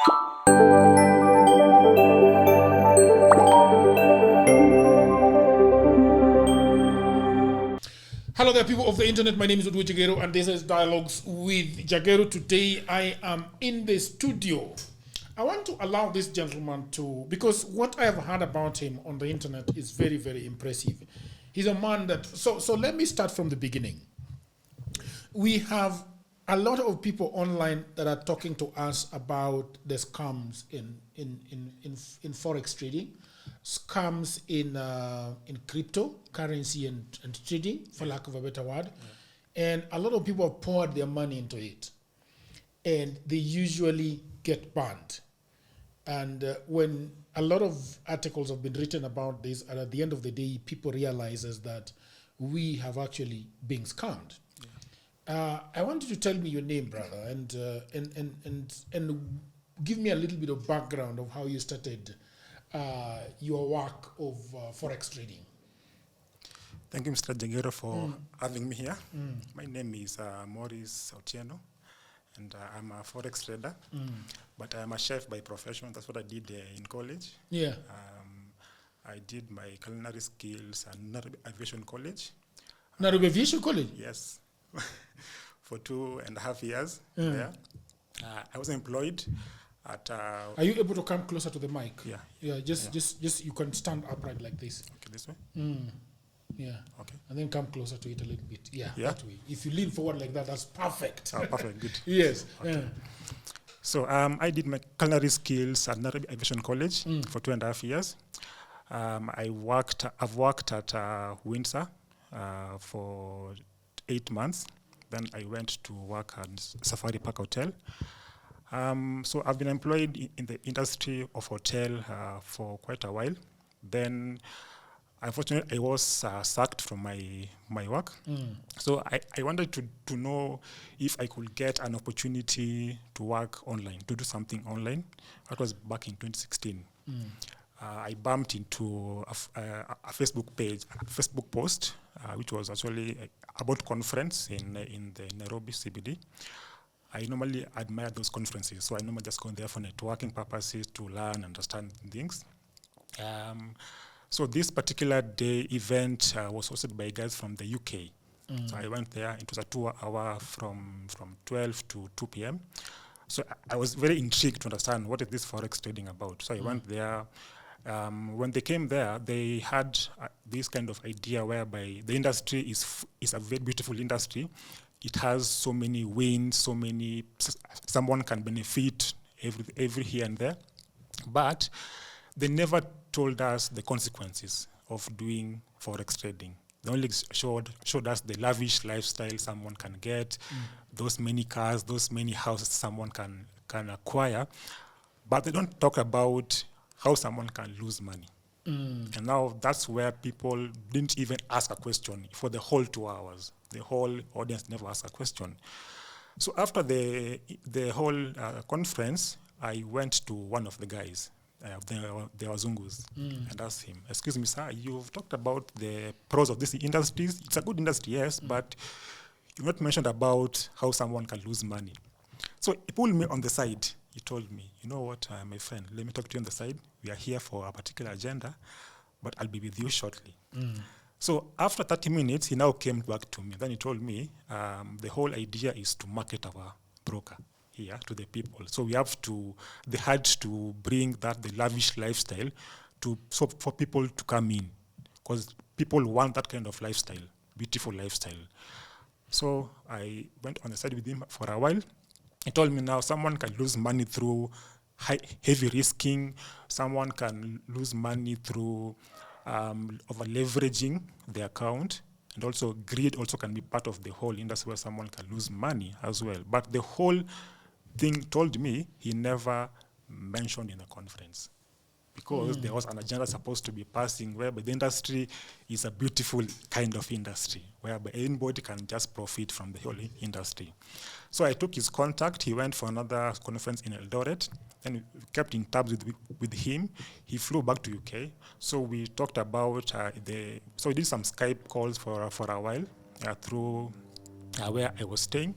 Hello there, people of the internet. My name is Jagero, and this is Dialogues with Jagero. Today, I am in the studio. I want to allow this gentleman to, because what I have heard about him on the internet is very, very impressive. He's a man that, so let me start from the beginning. We have a lot of people online that are talking to us about the scams in Forex trading, scams in cryptocurrency and trading, for lack of a better word. And a lot of people have poured their money into it. And they usually get banned. And when a lot of articles have been written about this, and at the end of the day, people realizes that we have actually been scammed. I want you to tell me your name, brother, and give me a little bit of background of how you started your work of Forex trading. Thank you, Mr. Jagero, for having me here. My name is Maurice Onyango, and I'm a Forex trader, but I'm a chef by profession. That's what I did in college. Yeah. I did my culinary skills at Nairobi Aviation College. Nairobi Aviation College? Yes. For 2.5 years there. I was employed at... Are you able to come closer to the mic? Yeah. Yeah, just you can stand upright like this. Okay, this way? Yeah. Okay. And then come closer to it a little bit. Yeah, Yeah? that way. If you lean forward like that, that's perfect. Oh, perfect, good. Yes. Okay. So I did my culinary skills at Nairobi Aviation College for 2.5 years. I've worked at Windsor for 8 months. Then I went to work at Safari Park Hotel. So I've been employed in the industry of hotel for quite a while. Then, unfortunately, I was sacked from my work. So I wanted to know if I could get an opportunity to work online, to do something online. That was back in 2016. I bumped into a Facebook post, which was actually about conference in the Nairobi CBD. I normally admire those conferences, so I normally just go there for networking purposes to learn, understand things. So this particular day event was hosted by guys from the UK. So I went there. It was a 2-hour from 12 to 2 p.m. So I was very intrigued to understand what is this Forex trading about. So I went there. When they came there, they had this kind of idea whereby the industry is a very beautiful industry. It has so many wins, someone can benefit every here and there. But they never told us the consequences of doing Forex trading. They only showed us the lavish lifestyle someone can get, those many cars, those many houses someone can acquire. But they don't talk about how someone can lose money. And now that's where people didn't even ask a question for the whole 2 hours. The whole audience never asked a question. So after the whole conference, I went to one of the guys, the Wazungus, and asked him, "Excuse me, sir, you've talked about the pros of this industry. It's a good industry, yes, but you've not mentioned about how someone can lose money." So he pulled me on the side. He told me, "You know what, my friend, let me talk to you on the side. We are here for a particular agenda, but I'll be with you shortly." So after 30 minutes, he now came back to me. Then he told me, the whole idea is to market our broker here to the people. So they had to bring the lavish lifestyle for people to come in, because people want that kind of lifestyle, beautiful lifestyle. So I went on the side with him for a while. He told me now someone can lose money through heavy risking. Someone can lose money through over leveraging the account. And also greed also can be part of the whole industry where someone can lose money as well. But the whole thing told me he never mentioned in the conference, because there was an agenda supposed to be passing whereby the industry is a beautiful kind of industry whereby anybody can just profit from the whole industry. So I took his contact. He went for another conference in Eldoret, and we kept in touch with him. He flew back to UK. So we talked about so we did some Skype calls for a while through where I was staying.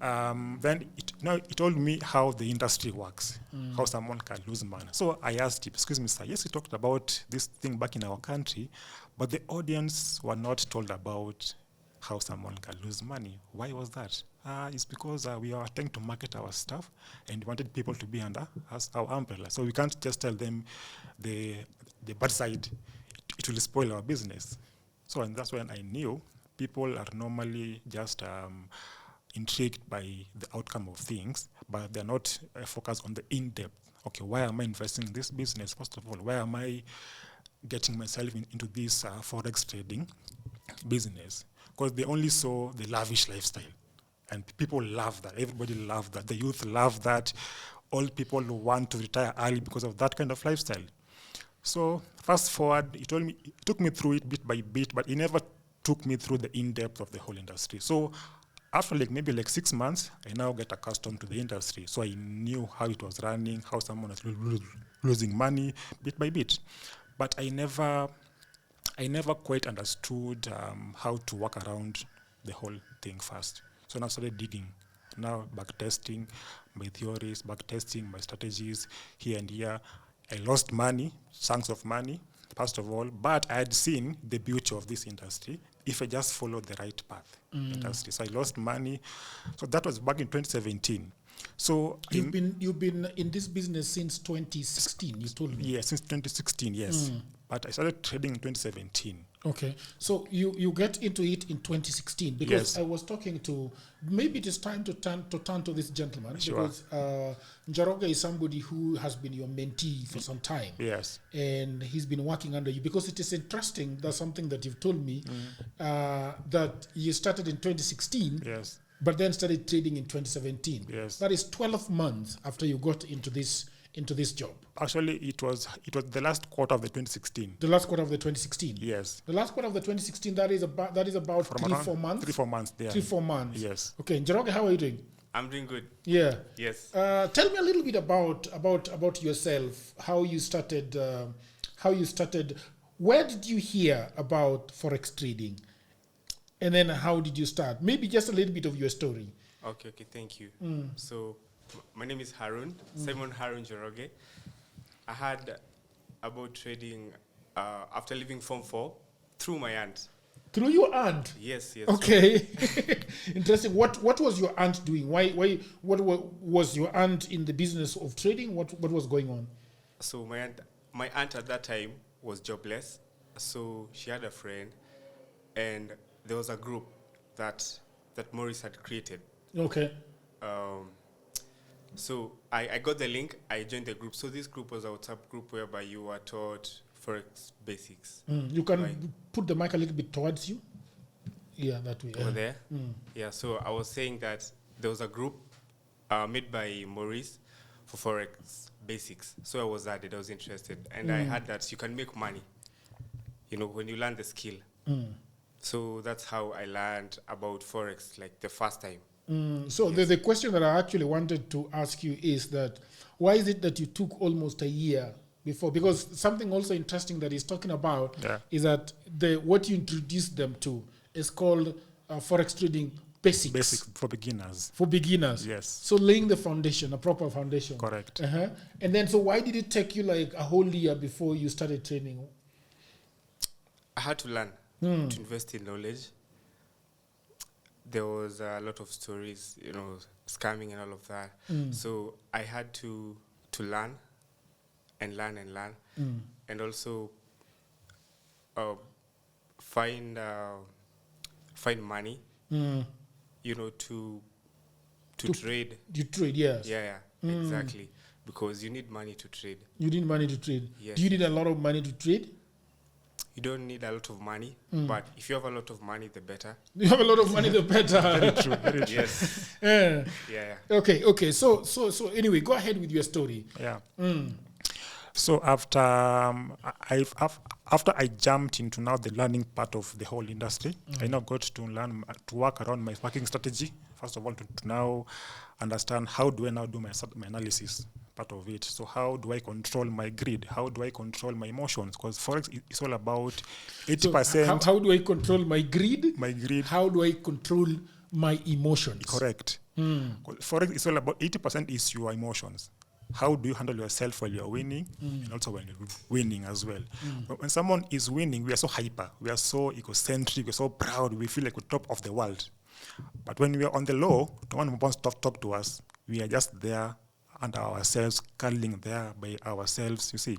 Then it told me how the industry works, how someone can lose money. So I asked him, excuse me, sir, yes, we talked about this thing back in our country, but the audience were not told about how someone can lose money. Why was that? It's because we are trying to market our stuff and wanted people to be under our umbrella. So we can't just tell them the bad side. It will spoil our business. So and that's when I knew people are normally just intrigued by the outcome of things, but they're not focused on the in-depth. Okay, why am I investing in this business? First of all, why am I getting myself into this Forex trading business? Because they only saw the lavish lifestyle. And people love that. Everybody loves that. The youth love that. All people want to retire early because of that kind of lifestyle. So fast forward, it took me through it bit by bit, but it never took me through the in-depth of the whole industry. So after maybe 6 months, I now get accustomed to the industry. So I knew how it was running, how someone was losing money bit by bit. But I never quite understood how to work around the whole thing first. So now I started digging. Now back testing my theories, back testing my strategies here and here. I lost money, chunks of money, first of all, but I had seen the beauty of this industry if I just followed the right path. Industry. So I lost money. So that was back in 2017. So you've been in this business since 2016, you told me. Yeah, since 2016, yes. But I started trading in 2017. Okay, so you get into it in 2016 because Yes. I was talking to, maybe it is time to turn to this gentleman. Sure. Because Njoroge is somebody who has been your mentee for some time. Yes. And he's been working under you because it is interesting. That's something that you've told me that you started in 2016. Yes. But then started trading in 2017. Yes. That is 12 months after you got into this job. Actually, it was the last quarter of the 2016. The last quarter of the 2016. Yes. The last quarter of the 2016. That is about 3-4 months. 3-4 months. There. 3-4 months. Yes. Okay, Njoroge, how are you doing? I'm doing good. Yeah. Yes. Tell me a little bit about yourself. How you started. Where did you hear about Forex trading? And then how did you start? Maybe just a little bit of your story. Okay, thank you. So, my name is Harun, Simon Harun Njoroge. I heard about trading after leaving Form 4 through my aunt. Through your aunt? Yes. Okay. Interesting. What was your aunt doing? Why what was your aunt in the business of trading? What was going on? So, my aunt at that time was jobless. So, she had a friend, and there was a group that Maurice had created. Okay. So I got the link. I joined the group. So this group was a WhatsApp group whereby you were taught Forex basics. You can put the mic a little bit towards you. Yeah, that way. Over there. Yeah. So I was saying that there was a group made by Maurice for Forex basics. So I was added. I was interested, and I heard that you can make money. When you learn the skill. So that's how I learned about Forex, like the first time. So yes. The question that I actually wanted to ask you is that why is it that you took almost a year before? Because something also interesting that he's talking about is that what you introduced them to is called Forex trading basics. Basic for beginners. For beginners. Yes. So laying the foundation, a proper foundation. Correct. And then, so why did it take you like a whole year before you started training? I had to learn. To invest in knowledge. There was a lot of stories, scamming and all of that. So I had to learn and learn and learn, and also find money, to trade. You trade, yes. Yeah, exactly. Because you need money to trade. You need money to trade. Yes. Do you need a lot of money to trade? You don't need a lot of money, but if you have a lot of money, the better. You have a lot of money, the better. Very true. Very true. Yes. Yeah. Okay. So anyway, go ahead with your story. Yeah. So after I jumped into now the learning part of the whole industry, I now got to learn to work around my marketing strategy. First of all, to now understand how do I now do my analysis part of it. So how do I control my greed? How do I control my emotions? Because Forex is all about 80%. So how do I control my greed? My greed. How do I control my emotions. Correct. Forex is all about 80% is your emotions. How do you handle yourself while you're winning and also when you're winning as well? But when someone is winning, we are so hyper, we are so egocentric, we're so proud, we feel like we're top of the world. But when we are on the low, no one wants to talk to us. We are just there under ourselves, cuddling there by ourselves, you see.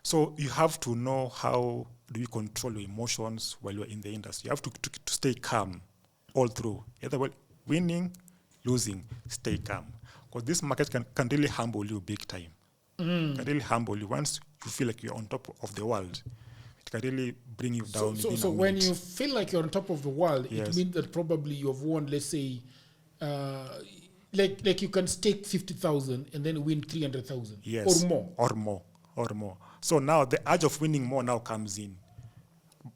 So you have to know how do you control your emotions while you're in the industry. You have to stay calm all through. Either way, winning, losing, stay calm. Because this market can really humble you big time. Can really humble you. Once you feel like you're on top of the world, it can really bring you down. So when you feel like you're on top of the world, Yes. it means that probably you've won, let's say, like you can stake 50,000 and then win 300,000 Yes. or more. Or more. So now the urge of winning more now comes in.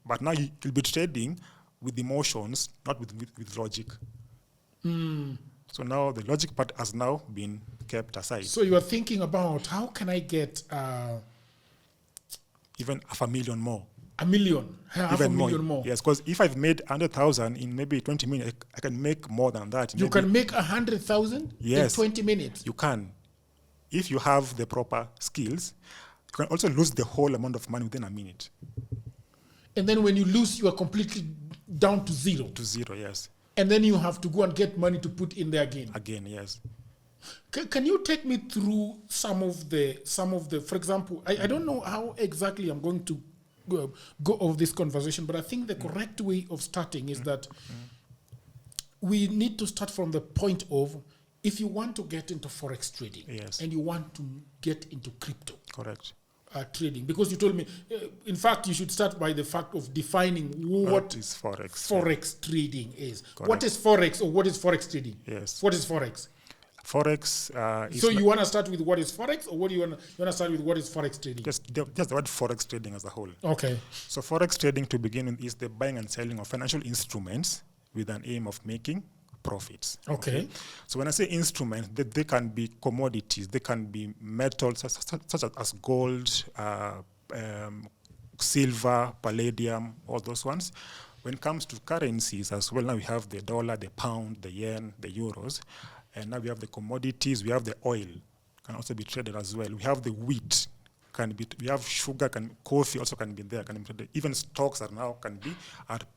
But now you'll be trading with emotions, not with logic. So now the logic part has now been kept aside. So you are thinking about how can I get Even half a million more. a million, half a million more. Yes, because if I've made 100,000 in maybe 20 minutes, I can make more than that. You can make 100,000 Yes. in 20 minutes. You can. If you have the proper skills, you can also lose the whole amount of money within a minute. And then when you lose, you are completely down to zero. To zero, yes. And then you have to go and get money to put in there again. Again, yes. Can you take me through some of the, for example, I don't know how exactly I'm going to go over this conversation, but I think the correct way of starting is that we need to start from the point of, if you want to get into Forex trading Yes. and you want to get into crypto Correct. trading, because you told me, in fact, you should start by the fact of defining what is Forex? Forex trading is. Correct. What is Forex, or what is Forex trading? Yes. What is Forex? Forex is So you want to start with what is Forex, or what do you want to start with what is Forex trading? just the word Forex trading as a whole. Okay. So Forex trading, to begin with, is the buying and selling of financial instruments with an aim of making profits. Okay. So when I say instruments, they can be commodities, they can be metals such as gold, silver, palladium, all those ones. When it comes to currencies as well, now we have the dollar, the pound, the yen, the euros, and now we have the commodities, we have the oil, can also be traded as well. We have the wheat, we have sugar, coffee also can be there, can be traded. Even stocks are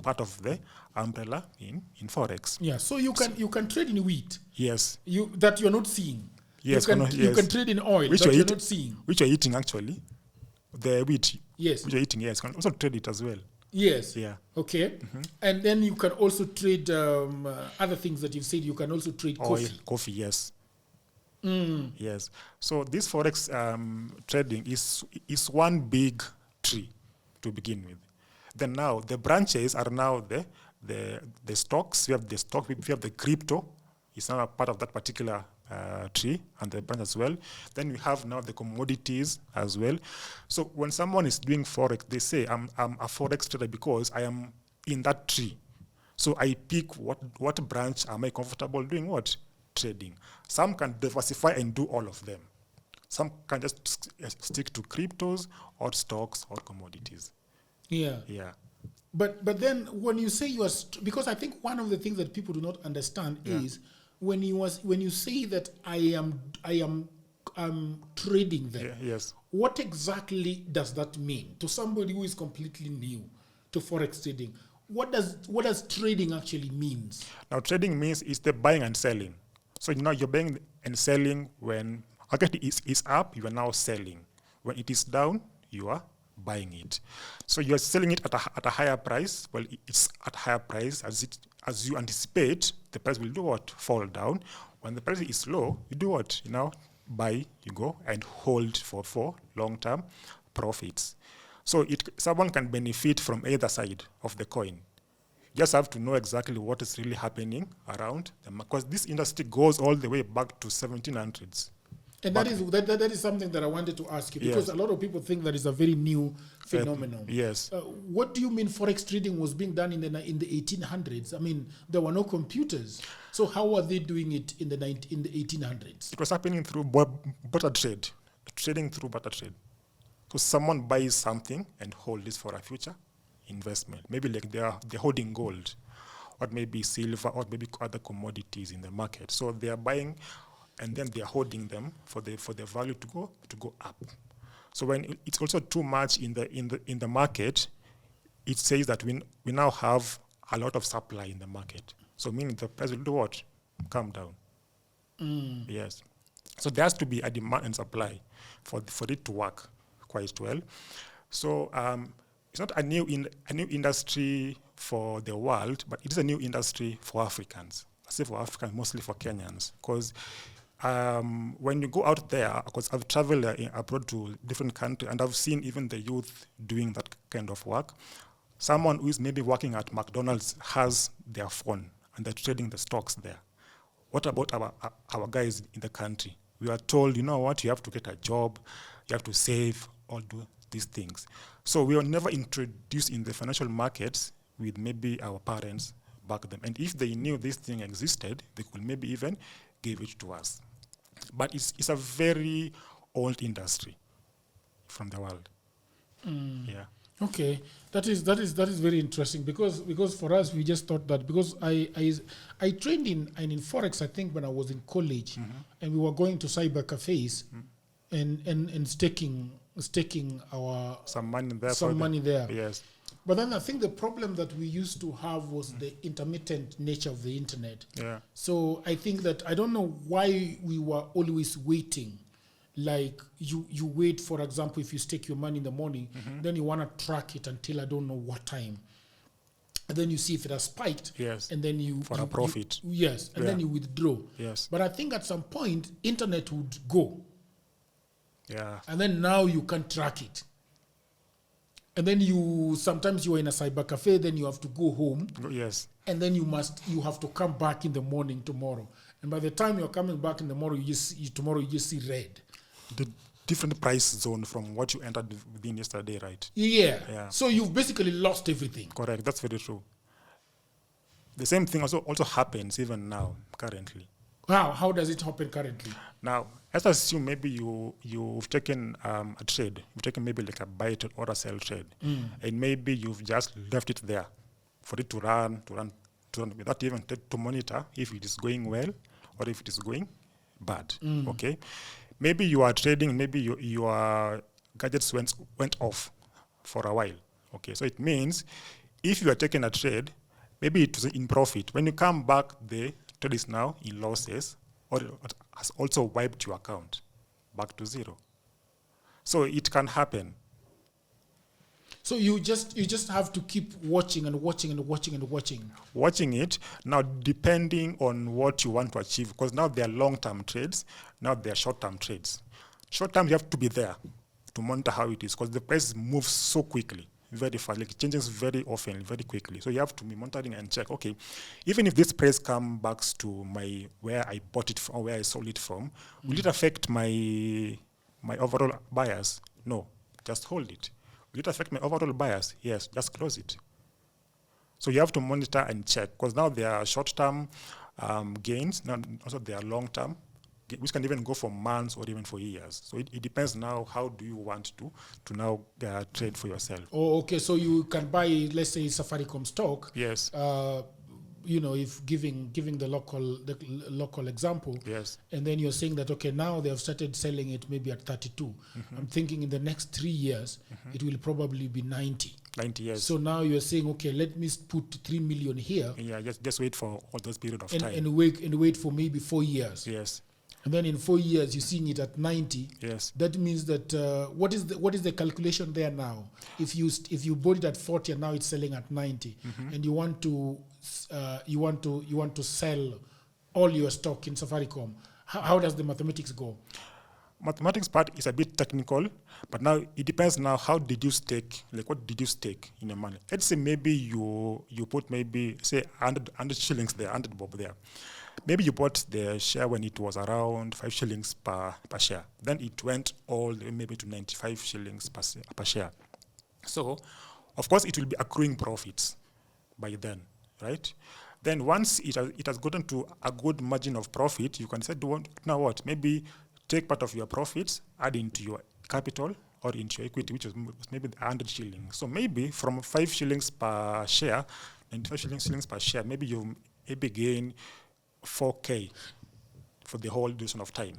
part of the umbrella in Forex. Yeah. So you can trade in wheat. Yes. That you're not seeing. Yes. You can trade in oil which that you're not seeing. Which you're eating actually. The wheat. Yes. Which you're eating, yes. You can also trade it as well. Yes. Yeah. Okay. And then you can also trade other things that you've said. You can also trade Oil, coffee. coffee, yes. Yes. So this Forex trading is one big tree to begin with. Then now the branches are now the stocks. We have the stock. We have the crypto. It's now a part of that particular tree and the branch as well. Then we have now the commodities as well. So when someone is doing Forex, they say, I'm a Forex trader because I am in that tree. So I pick what branch am I comfortable doing what? Trading. Some can diversify and do all of them. Some can just stick to cryptos or stocks or commodities. Yeah. Yeah. But then when you say you are, because I think one of the things that people do not understand is when you say that I am trading them. Yeah, yes. What exactly does that mean to somebody who is completely new to Forex trading? What does trading actually means? Now trading means it's the buying and selling. So you're buying and selling when market is up, you are now selling. When it is down, you are buying it. So you are selling it at a higher price. Well, it's at a higher price as you anticipate. The price will do what? Fall down. When the price is low, you do what? You now buy, you go and hold for long-term profits. So someone can benefit from either side of the coin. You just have to know exactly what is really happening around them, because this industry goes all the way back to 1700s. And that is something that I wanted to ask you, because a lot of people think that is a very new phenomenon. Yes. What do you mean Forex trading was being done in the 1800s? I mean, there were no computers. So how were they doing it in the 1800s? It was happening through barter trade, trading through barter trade. So someone buys something and holds this for a future investment. Maybe like they're holding gold, or maybe silver, or maybe other commodities in the market. So they are buying, and then they are holding them for the value to go up. So when it's also too much in the market, it says that we now have a lot of supply in the market. So meaning the price will do what? Come down. Yes. So there has to be a demand and supply for it to work quite well. So it's not a new industry for the world, but it is a new industry for Africans. I say for Africans, mostly for Kenyans, because when you go out there, because I've traveled abroad to different countries, and I've seen even the youth doing that kind of work. Someone who is maybe working at McDonald's has their phone, and they're trading the stocks there. What about our guys in the country? We are told, you know what, you have to get a job, you have to save, all do these things. So we were never introduced in the financial markets with maybe our parents back then. And if they knew this thing existed, they could maybe even give it to us. But it's a very old industry from the world. Yeah. Okay, that is very interesting because for us we just thought that because I trained in Forex, I think, when I was in college, and we were going to cyber cafes and staking our some money there. Yes. But then I think the problem that we used to have was the intermittent nature of the internet. Yeah. So I think that I don't know why we were always waiting. Like you wait, for example, if you stake your money in the morning, then you want to track it until I don't know what time. And then you see if it has spiked. Yes. And then you... For a profit. Yes. And then you withdraw. Yes. But I think at some point, internet would go. Yeah. And then now you can track it. And then sometimes you are in a cyber cafe, then you have to go home. Yes. And then you have to come back in the morning tomorrow. And by the time you're coming back in the morning, you just see red. The different price zone from what you entered within yesterday, right? Yeah. So you've basically lost everything. Correct. That's very true. The same thing also happens even now, currently. How does it happen currently? Now, let's assume maybe you've taken a trade. You've taken maybe like a buy or a sell trade. And maybe you've just left it there for it to run without even to monitor if it is going well or if it is going bad. Okay? Maybe you are trading, maybe your gadgets went off for a while. Okay, so it means if you are taking a trade, maybe it was in profit. When you come back, the trade is now in losses, or it has also wiped your account back to zero. So it can happen. So you just have to keep watching and watching and watching and watching. Watching it, now depending on what you want to achieve, because now they are long-term trades, now they are short-term trades. Short-term, you have to be there to monitor how it is, because the price moves so quickly, very fast, like it changes very often, very quickly. So you have to be monitoring and check, okay, even if this price comes back to where I bought it from, or where I sold it from, will it affect my overall bias? No, just hold it. Will it affect my overall bias? Yes, just close it. So you have to monitor and check, because now there are short-term gains, now also there are long-term, which can even go for months or even for years. So it depends now, how do you want to now trade for yourself. Oh, okay, so you can buy, let's say, Safaricom stock. Yes. If giving the local example. Yes. And then you're saying that, okay, now they have started selling it maybe at 32. I'm thinking in the next 3 years, it will probably be 90. 90 years. So now you're saying, okay, let me put 3 million here. Yeah, just wait for all those period of time. And wait for maybe 4 years. Yes. And then in 4 years, you're seeing it at 90. Yes. That means that what is the calculation there now? If you bought it at 40 and now it's selling at 90, and you want to sell all your stock in Safaricom, how does the mathematics go? Mathematics part is a bit technical, but now it depends now, how did you stake, like what did you stake in your money? Let's say maybe you put maybe, say, 100 shillings there, 100 bob there. Maybe you bought the share when it was around 5 shillings per share. Then it went all the way maybe to 95 shillings per share. So, of course, it will be accruing profits by then, right? Then once it has gotten to a good margin of profit, you can say, now what? Maybe take part of your profits, add into your capital or into your equity, which is maybe 100 shillings. So maybe from 5 shillings per share 95 shillings per share, maybe you maybe gain 4K for the whole duration of time.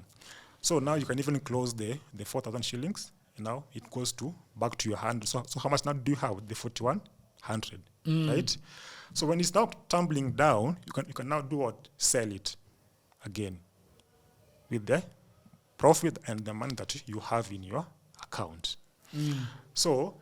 So now you can even close the 4,000 shillings. Now it goes to back to your hand. So how much now do you have? The 4,100, right? So when it's now tumbling down, you can now do what? Sell it again with the profit and the money that you have in your account. So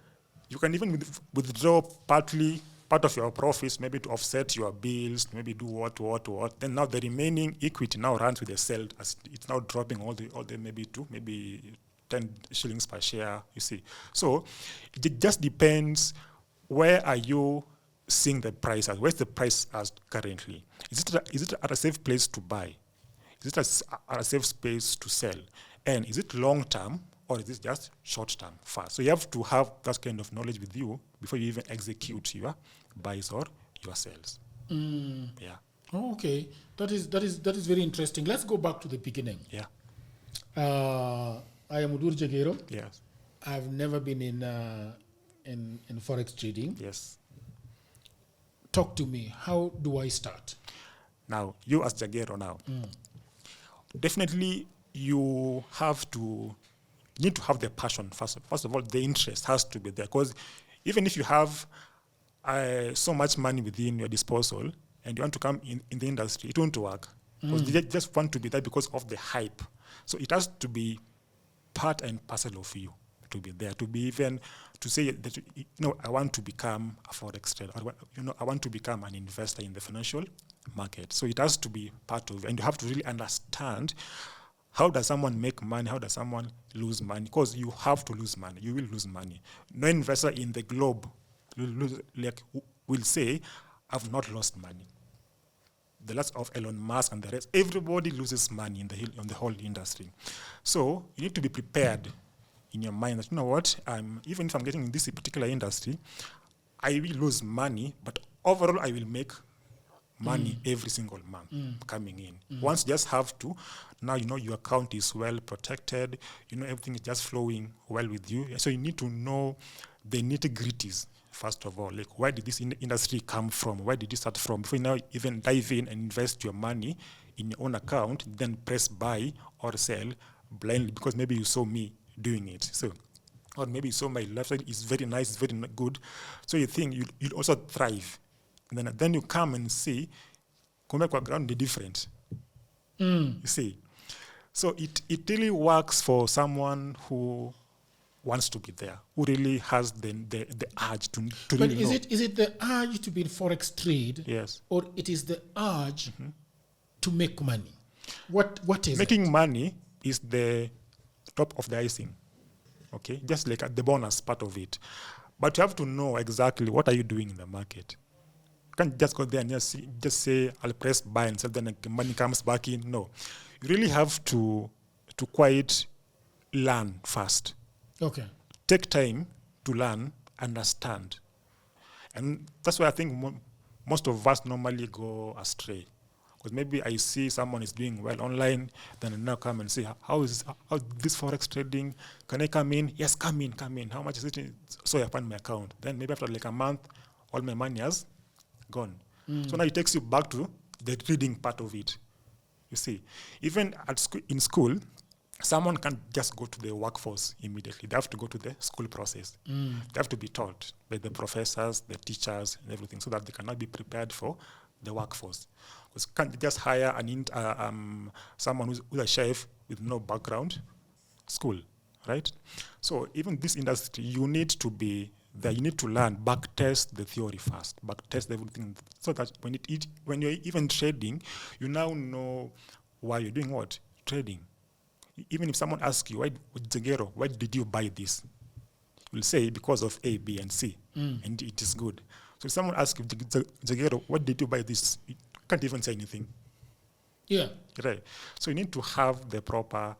you can even withdraw part of your profits, maybe to offset your bills, maybe do what. Then now the remaining equity now runs with the sell, as it's now dropping all the maybe 10 shillings per share, you see. So it just depends, where are you seeing the price at? Where's the price as currently? Is it at a safe place to buy? Is it at a safe space to sell? And is it long term, or is it just short term, fast? So you have to have that kind of knowledge with you before you even execute your buys or your sales. Yeah. Oh, okay. That is very interesting. Let's go back to the beginning. Yeah. I am Maurice Jagero. Yes. I've never been in Forex trading. Yes. Talk to me. How do I start? Now, you as Jagero now, definitely you need to have the passion first. First of all, the interest has to be there, because even if you have so much money within your disposal and you want to come in the industry, it won't work. Because you just want to be there because of the hype. So it has to be part and parcel of you to be there, to be even to say that, I want to become a Forex trader, or, I want to become an investor in the financial market. So it has to be part of it, and you have to really understand, how does someone make money? How does someone lose money? Because you have to lose money. You will lose money. No investor in the globe will say, I've not lost money. The likes of Elon Musk and the rest, everybody loses money in the whole industry. So you need to be prepared in your mind that, even if I'm getting in this particular industry, I will lose money, but overall I will make money every single month coming in. Once you just have to, now your account is well protected, everything is just flowing well with you. So you need to know the nitty-gritties, first of all. Like, where did this industry come from? Where did it start from? Before you now even dive in and invest your money in your own account, then press buy or sell blindly because maybe you saw me doing it. So, or maybe you saw my lifestyle is very nice, it's very good. So you think you'll also thrive. And then you come and see, come back ground the different. You see. So it really works for someone who wants to be there, who really has the urge to but really know. Is it the urge to be in Forex trade? Yes. Or it is the urge to make money? What is Making money is the top of the icing. Okay? Just like the bonus part of it. But you have to know exactly what are you doing in the market. You can't just go there and just say, I'll press buy and sell, then the money comes back in. No. You really have to quite learn first. Okay. Take time to learn, understand. And that's why I think most of us normally go astray. Because maybe I see someone is doing well online, then I now come and say, how is this Forex trading? Can I come in? Yes, come in. How much is it? So I open my account. Then maybe after like a month, all my money has gone. So now it takes you back to the reading part of it. You see, even in school, someone can't just go to the workforce immediately. They have to go to the school process. They have to be taught by the professors, the teachers, and everything, so that they cannot be prepared for the workforce. Because you can't just hire someone who's a chef with no background school, right? So even this industry, you need to be there. You need to learn, backtest the theory first, backtest everything, so that when you're even trading, you now know why you're doing what? Trading. Even if someone asks you, Jagero, why did you buy this? You'll say, because of A, B, and C, and it is good. So if someone asks you, Jagero, what did you buy this? You can't even say anything. Yeah. Right. So you need to have the proper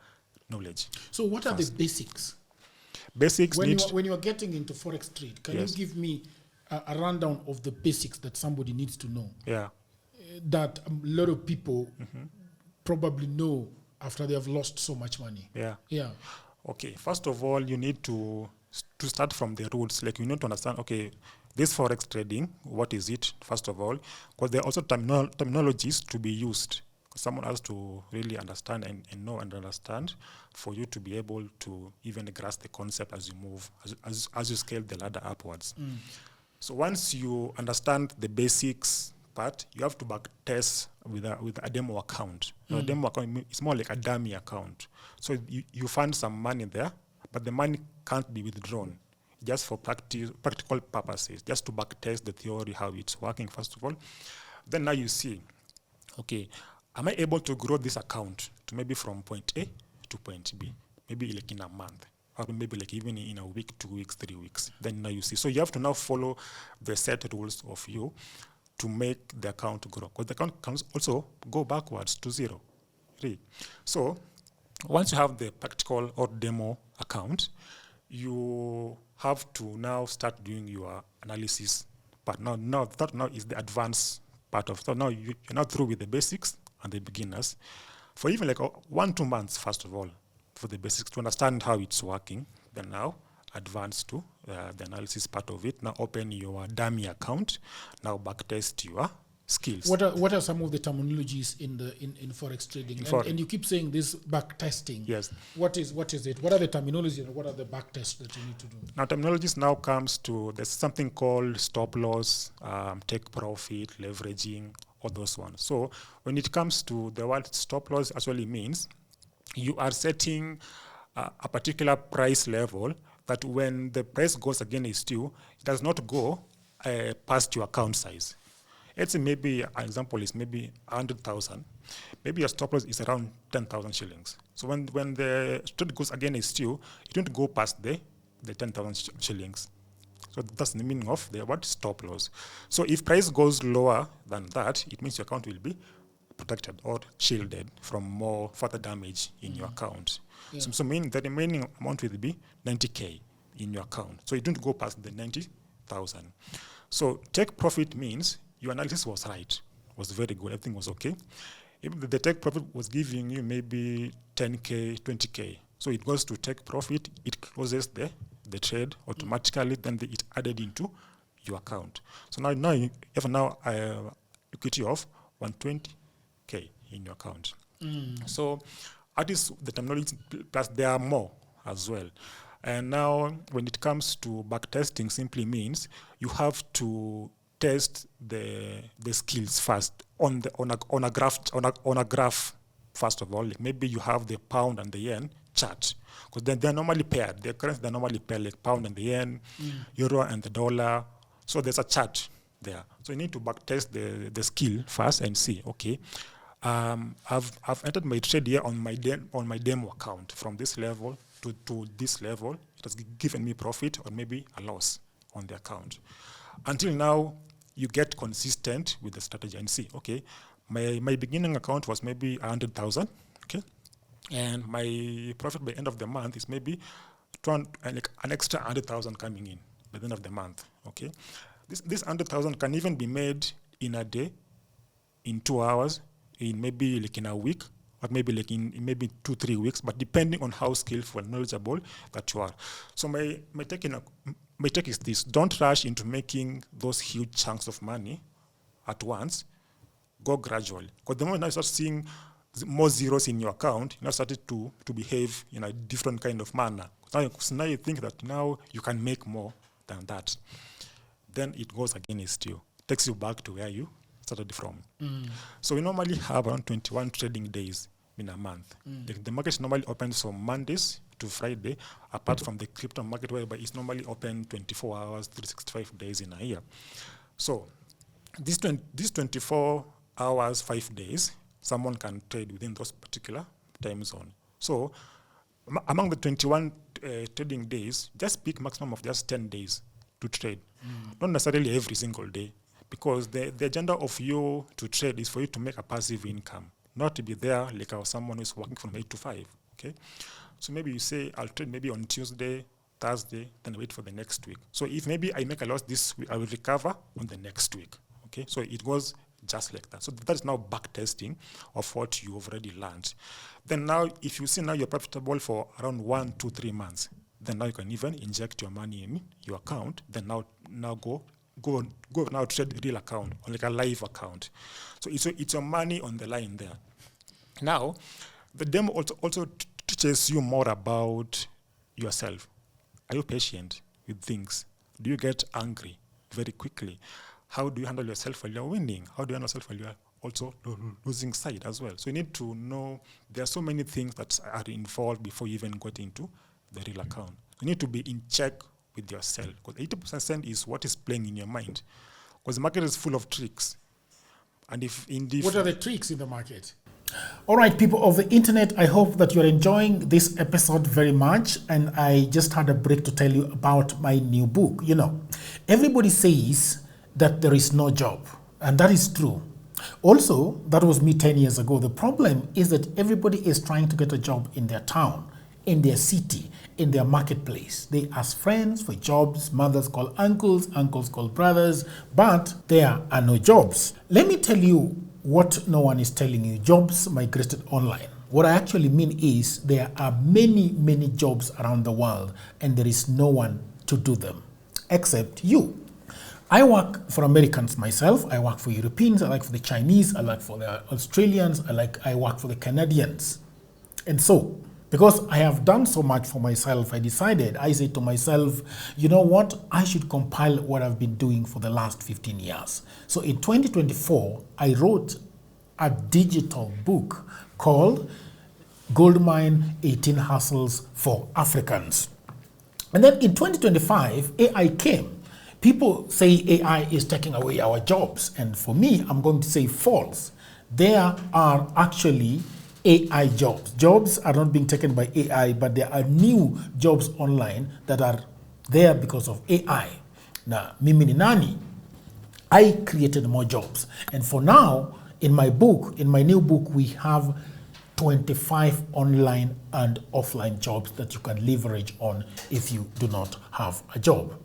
knowledge. So what are the basics? Basics when you are getting into Forex trade, can Yes. you give me a rundown of the basics that somebody needs to know? Yeah. That a lot of people probably know after they have lost so much money. Yeah. Yeah. Okay. First of all, you need to start from the roots. Like, you need to understand, okay, this Forex trading, what is it, first of all? Because there are also terminologies to be used. Someone has to really understand and know and understand for you to be able to even grasp the concept as you move, as you scale the ladder upwards. So once you understand the basics part, you have to back test with a demo account. A demo account is more like a dummy account. So you fund some money there, but the money can't be withdrawn, just for practical purposes, just to back test the theory, how it's working, first of all. Then now you see, okay, am I able to grow this account to maybe from point A to point B, maybe like in a month, or maybe like even in a week, 2 weeks, 3 weeks? Then now you see. So you have to now follow the set rules of you to make the account grow, because the account can also go backwards to zero. Really. So once you have the practical or demo account, you have to now start doing your analysis part. Now that is the advanced part of. So now you're not through with the basics and the beginners. For even like 1-2 months, first of all, for the basics to understand how it's working. Then now advance to the analysis part of it. Now open your dummy account. Now backtest your skills. What are some of the terminologies in Forex trading? And you keep saying this back testing. Yes. What is it? What are the terminologies and what are the back tests that you need to do? Now terminologies now comes to, there's something called stop loss, take profit, leveraging, all those ones. So when it comes to the word stop loss, actually means you are setting a particular price level that when the price goes against you, it does not go past your account size. Let's say maybe an example is maybe 100,000. Maybe your stop loss is around 10,000 shillings. So when the trade goes against you, it won't go past the 10,000 shillings. So that's the meaning of the word stop loss. So if price goes lower than that, it means your account will be protected or shielded from more further damage in your account. Yeah. So meaning the remaining amount will be 90K in your account. So it don't go past the 90,000. So take profit means your analysis was right, was very good, everything was okay. If the take profit was giving you maybe 10K, 20K, so it goes to take profit, it closes the trade automatically, then it added into your account. So now you have equity of 120K in your account. So that is the terminology, plus there are more as well. And now when it comes to backtesting, simply means you have to test the skills first on a graph first of all. Like maybe you have the pound and the yen chart, because they're normally paired. Their currencies are normally paired, like pound and the yen, euro and the dollar. So there's a chart there. So you need to backtest the skill first and see, okay, I've entered my trade here on my demo account from this level to this level. It has given me profit or maybe a loss on the account. Until now, you get consistent with the strategy and see, okay, my beginning account was maybe 100,000, okay, and my profit by end of the month is maybe like an extra 100,000 coming in by the end of the month, okay. This 100,000 can even be made in a day, in 2 hours, in maybe like in a week, or maybe like in maybe 2-3 weeks, but depending on how skillful and knowledgeable that you are. So my take is this: don't rush into making those huge chunks of money at once. Go gradually. Because the moment you start seeing more zeros in your account, you now started to behave in a different kind of manner. So now you think that now you can make more than that. Then it goes against you. Takes you back to where you started from. So we normally have around 21 trading days in a month. The market normally opens from Mondays to Friday, apart from the crypto market, whereby it's normally open 24 hours, 365 days in a year. So these 24 hours, 5 days, someone can trade within those particular time zone. So among the 21 trading days, just pick maximum of just 10 days to trade. Not necessarily every single day, because the agenda of you to trade is for you to make a passive income, not to be there like someone who's working from 8 to 5, okay? So maybe you say, I'll trade maybe on Tuesday, Thursday, then wait for the next week. So if maybe I make a loss this week, I will recover on the next week, okay? So it goes just like that. So that is now back testing of what you've already learned. Then now, if you see now you're profitable for around 1, 2, 3 months, then now you can even inject your money in your account, then now go go now to trade real account or like a live account. So it's your money on the line there. Now, the demo also teaches you more about yourself. Are you patient with things? Do you get angry very quickly? How do you handle yourself while you're winning? How do you handle yourself while you're also losing side as well? So you need to know there are so many things that are involved before you even get into the real account. You need to be in check with yourself, because 80% is what is playing in your mind, because the market is full of tricks. And what are the tricks in the market? All right, people of the internet, I hope that you're enjoying this episode very much. And I just had a break to tell you about my new book. You know, everybody says that there is no job, and that is true. Also, that was me 10 years ago. The problem is that everybody is trying to get a job in their town, in their city, in their marketplace. They ask friends for jobs, mothers call uncles, uncles call brothers, but there are no jobs. Let me tell you what no one is telling you. Jobs migrated online. What I actually mean is there are many, many jobs around the world, and there is no one to do them except you. I work for Americans myself. I work for Europeans. I work for the Chinese. I work for the Australians. I work for the Canadians. And so, because I have done so much for myself, I said to myself, you know what? I should compile what I've been doing for the last 15 years. So in 2024, I wrote a digital book called Goldmine 18 Hustles for Africans. And then in 2025, AI came. People say AI is taking away our jobs. And for me, I'm going to say false. There are actually AI jobs. Jobs are not being taken by AI, but there are new jobs online that are there because of AI. Now, mimi ni nani? I created more jobs. And for now, in my new book, we have 25 online and offline jobs that you can leverage on if you do not have a job.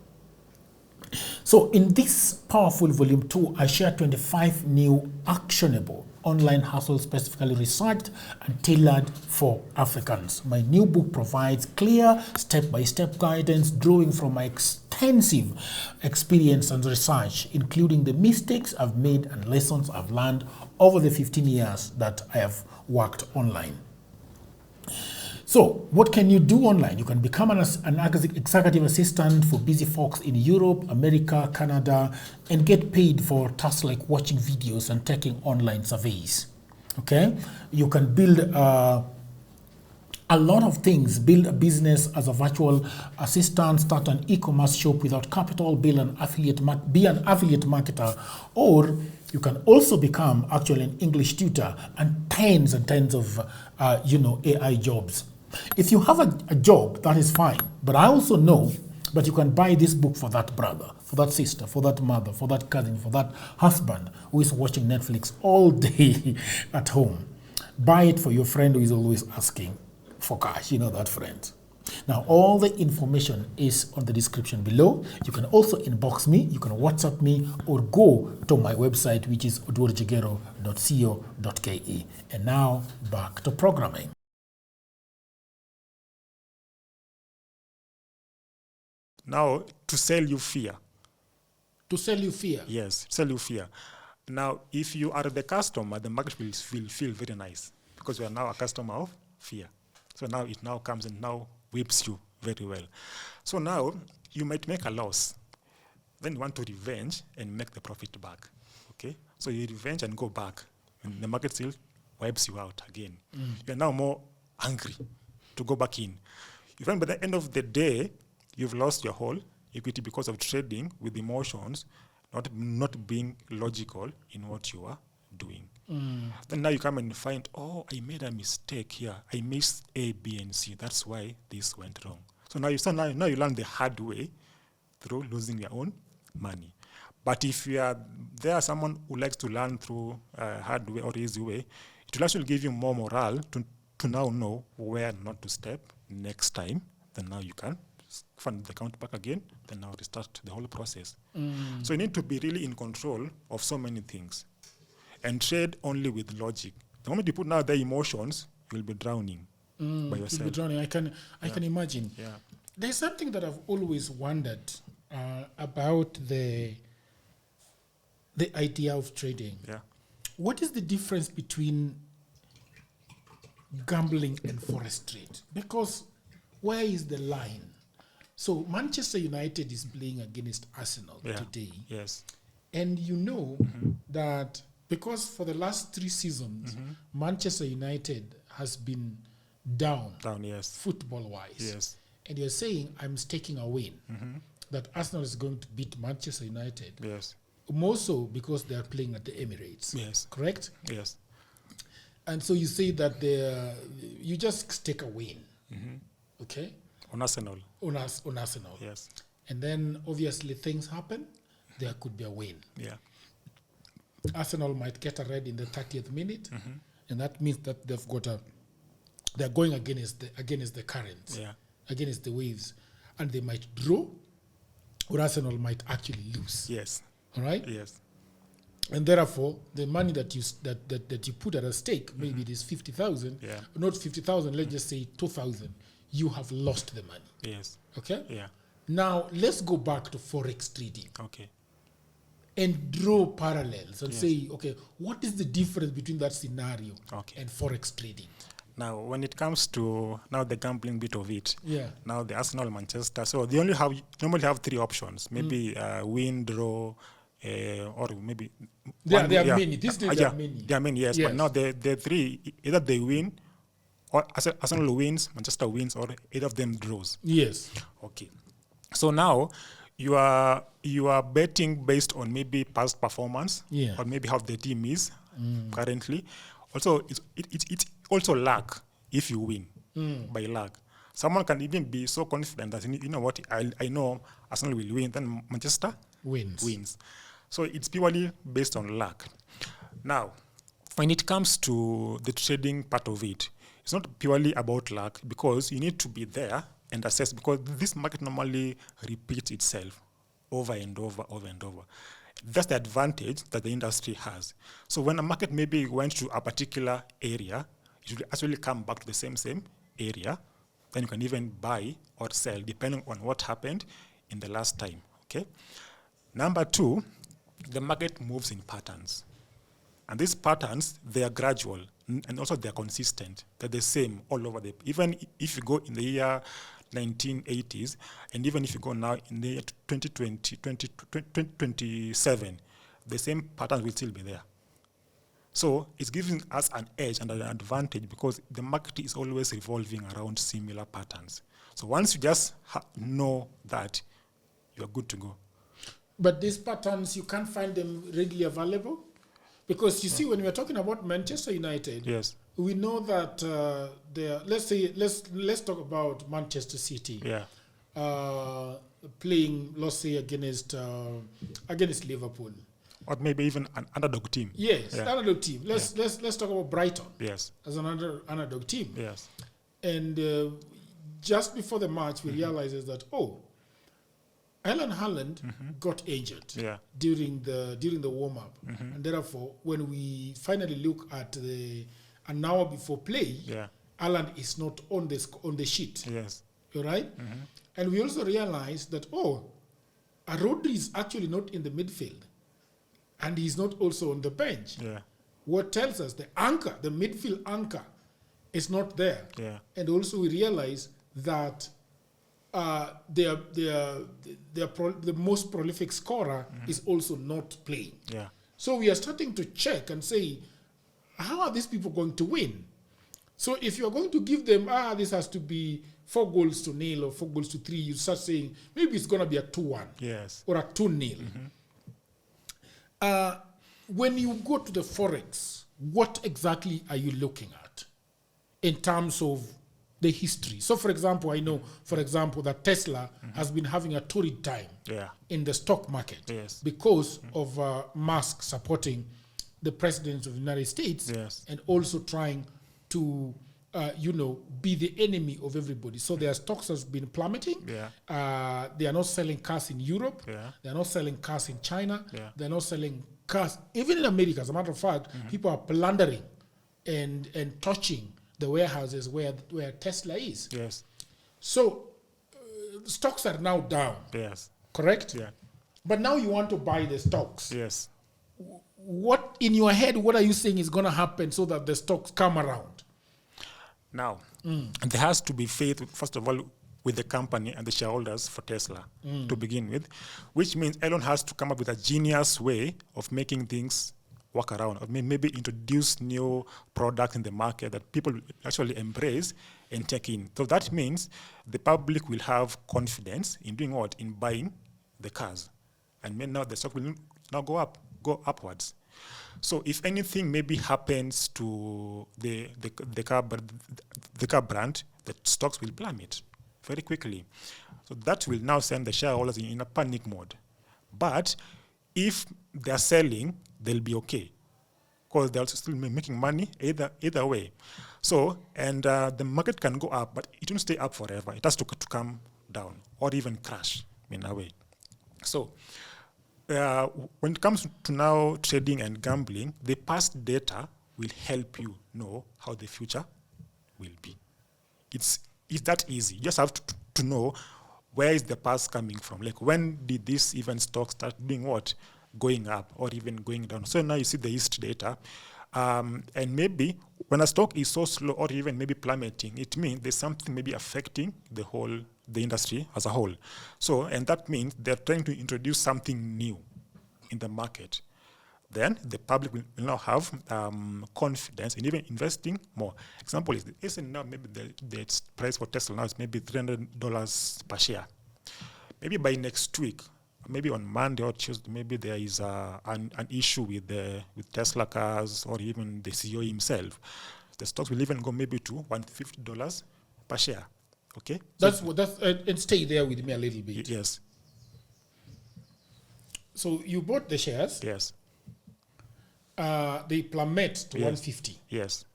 So in this powerful volume 2, I share 25 new actionable online hustles specifically researched and tailored for Africans. My new book provides clear step-by-step guidance drawing from my extensive experience and research, including the mistakes I've made and lessons I've learned over the 15 years that I have worked online. So what can you do online? You can become an executive assistant for busy folks in Europe, America, Canada, and get paid for tasks like watching videos and taking online surveys. Okay? You can build a lot of things. Build a business as a virtual assistant, start an e-commerce shop without capital, be an affiliate marketer, or you can also become actually an English tutor and tens of AI jobs. If you have a job, that is fine. But I also know that you can buy this book for that brother, for that sister, for that mother, for that cousin, for that husband who is watching Netflix all day at home. Buy it for your friend who is always asking for cash. You know that friend. Now, all the information is on the description below. You can also inbox me, you can WhatsApp me, or go to my website, which is odworjagero.co.ke. And now, back to programming. Now, to sell you fear. To sell you fear? Yes, sell you fear. Now, if you are the customer, the market will feel very nice because you are now a customer of fear. So now it now comes and now whips you very well. So now you might make a loss. Then you want to revenge and make the profit back. Okay? So you revenge and go back. And the market still wipes you out again. You're now more angry to go back in. You find by the end of the day, you've lost your whole equity because of trading with emotions, not being logical in what you are doing. Then now you come and find, oh, I made a mistake here. I missed A, B, and C. That's why this went wrong. So now you learn the hard way through losing your own money. But if you are someone who likes to learn through hard way or easy way, it will actually give you more morale to now know where not to step next time. Then now you can fund the account back again, then now restart the whole process. So you need to be really in control of so many things and trade only with logic. The moment you put now the emotions, you'll be drowning by yourself. You'll be drowning. I can imagine. Yeah. There's something that I've always wondered about the the idea of trading. Yeah. What is the difference between gambling and forex trade? Because where is the line? So Manchester United is playing against Arsenal today. Yes. And you know that because for the last 3 seasons, Manchester United has been down, Yes. football-wise. Yes. And you're saying, I'm staking a win, that Arsenal is going to beat Manchester United. Yes. More so because they are playing at the Emirates. Yes. Correct? Yes. And so you say that you just stake a win. Okay? On Arsenal. On Arsenal. Yes. And then obviously things happen. There could be a win. Yeah. Arsenal might get a red in the 30th minute, and that means that they're going against the currents, against the waves, and they might draw, or Arsenal might actually lose. Yes. All right. Yes. And therefore, the money that you put at a stake, maybe it is 50,000, not 50,000. Let's just say 2,000. You have lost the money. Yes. Okay. Yeah. Now let's go back to forex trading. Okay. And draw parallels and say, okay, what is the difference between that scenario and forex trading? Now, when it comes to the gambling bit of it, Yeah. now the Arsenal, Manchester, so they normally have 3 options, maybe win, draw, or maybe there are many. These days there are many. There are many, yes. But now the 3, either they win, or Arsenal wins, Manchester wins, or either of them draws. Yes. Okay. So now you are betting based on maybe past performance, or maybe how the team is currently. Also, it's also luck if you win by luck. Someone can even be so confident that you know what, I know Arsenal will win, then Manchester wins. So it's purely based on luck. Now, when it comes to the trading part of it, it's not purely about luck, because you need to be there and assess, because this market normally repeats itself over and over. That's the advantage that the industry has. So when a market maybe went to a particular area, it will actually come back to the same area. Then you can even buy or sell depending on what happened in the last time. Okay. Number 2, the market moves in patterns. And these patterns, they are gradual and also they're consistent. They're the same all over even if you go in the year 1980s, and even if you go now in the year 2027, the same patterns will still be there. So it's giving us an edge and an advantage, because the market is always revolving around similar patterns. So once you just know that, you're good to go. But these patterns, you can't find them readily available? Because you see, when we're talking about Manchester United, we know that let's talk about Manchester City. Playing, let's say, against Liverpool. Or maybe even an underdog team. Yes, underdog team. Let's talk about Brighton. Yes. As another underdog team. Yes. And just before the match, we realized that Erling Haaland got injured during the warm-up. And therefore, when we finally look at an hour before play, Haaland is not on the sheet. Yes. All right? And we also realized that, Rodri is actually not in the midfield. And he's not also on the bench. What tells us the midfield anchor is not there. And also we realize that the most prolific scorer is also not playing. So we are starting to check and say, how are these people going to win? So if you're going to give them, this has to be 4-0 or 4-3, you start saying, maybe it's going to be a 2-1 or a 2-0. When you go to the Forex, what exactly are you looking at in terms of the history? So, for example, I know, that Tesla has been having a torrid time in the stock market because of Musk supporting the president of the United States and also trying to, be the enemy of everybody. So their stocks has been plummeting. They are not selling cars in Europe. They are not selling cars in China. They are not selling cars, even in America. As a matter of fact, people are plundering and touching the warehouses where Tesla is. So stocks are now down. Correct? But now you want to buy the stocks. what in your head, what are you saying is going to happen so that the stocks come around? Now, there has to be faith, first of all, with the company and the shareholders for Tesla to begin with, which means Elon has to come up with a genius way of making things work around, or maybe introduce new products in the market that people actually embrace and take in. So that means the public will have confidence in doing what? In buying the cars. And then now the stock will now go upwards. So if anything maybe happens to the car brand, the stocks will plummet very quickly. So that will now send the shareholders in a panic mode. But if they're selling, they'll be okay, because they're also still making money either way. So, and the market can go up, but it won't stay up forever. It has to come down or even crash in a way. So, when it comes to now trading and gambling, the past data will help you know how the future will be. It's that easy. You just have to know where is the past coming from. Like, when did this even stock start doing what? Going up or even going down. So now you see the history data. And maybe when a stock is so slow or even maybe plummeting, it means there's something maybe affecting the industry as a whole. So, and that means they're trying to introduce something new in the market. Then the public will now have confidence in even investing more. Example is now maybe the price for Tesla now is maybe $300 per share. Maybe by next week, maybe on Monday or Tuesday, maybe there is an issue with Tesla cars or even the CEO himself. The stocks will even go maybe to $150 per share. Okay, and stay there with me a little bit. Yes. So you bought the shares. Yes. They plummet to 150. Yes.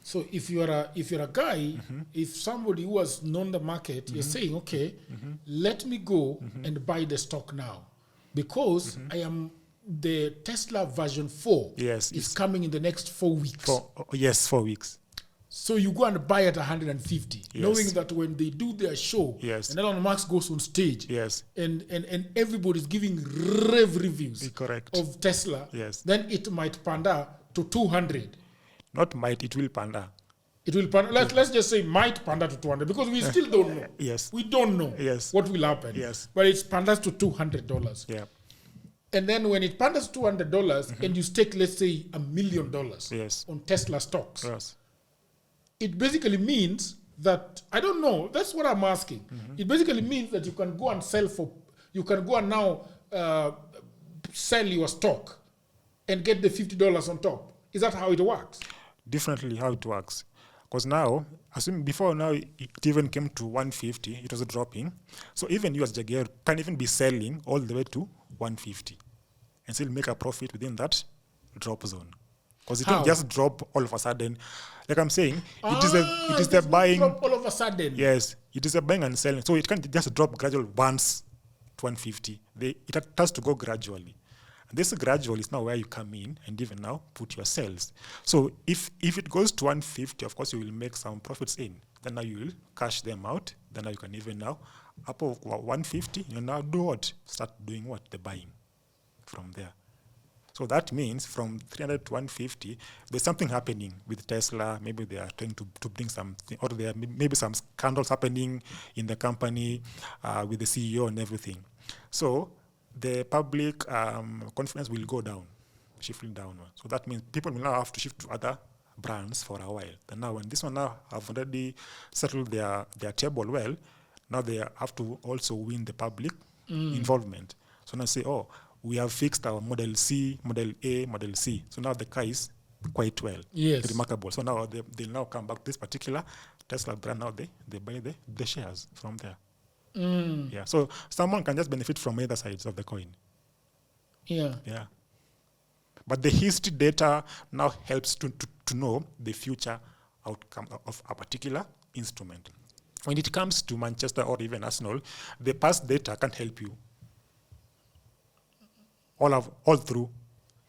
So if you're a guy, if somebody who has known the market, you're saying, okay, let me go and buy the stock now, because I am the Tesla version 4 is coming in the next 4 weeks. 4 weeks. So you go and buy at 150, knowing that when they do their show, and Elon Musk goes on stage, and everybody's giving reviews of Tesla, then it might panda to 200. Not might, it will panda. It will panda. Let's just say might panda to 200, because we still don't know. We don't know what will happen. But it's pandas to $200. Yeah. And then when it pandas to $200 and you stake, let's say, $1 million on Tesla stocks, it basically means that, I don't know, that's what I'm asking. It basically means that you can go and you can go and now sell your stock and get the $50 on top. Is that how it works? Definitely how it works. Because now, assuming before now it even came to 150, it was dropping. So even you as Jagero can even be selling all the way to 150 and still make a profit within that drop zone. Because it don't just drop all of a sudden. Like I'm saying, it is the buying. Drop all of a sudden. Yes, it is a buying and selling. So it can't just drop gradually once to 150. It has to go gradually. And this gradual is now where you come in and even now put your sales. So if it goes to 150, of course you will make some profits in. Then now you will cash them out. Then now you can even now up of 150. You now do what? Start doing what? The buying from there. So that means from 300 to 150, there's something happening with Tesla. Maybe they are trying to bring something, or there are maybe some scandals happening in the company with the CEO and everything. So the public confidence will go down, shifting down. So that means people will now have to shift to other brands for a while. And now when this one now have already settled their table well, now they have to also win the public involvement. So now say, oh, we have fixed our Model C, Model A, Model C. So now the car is quite well. Yes. Remarkable. So now they'll now come back to this particular Tesla brand. Now they buy the shares from there. Yeah. So someone can just benefit from either sides of the coin. Yeah. Yeah. But the history data now helps to know the future outcome of a particular instrument. When it comes to Manchester or even Arsenal, the past data can't help you. All through.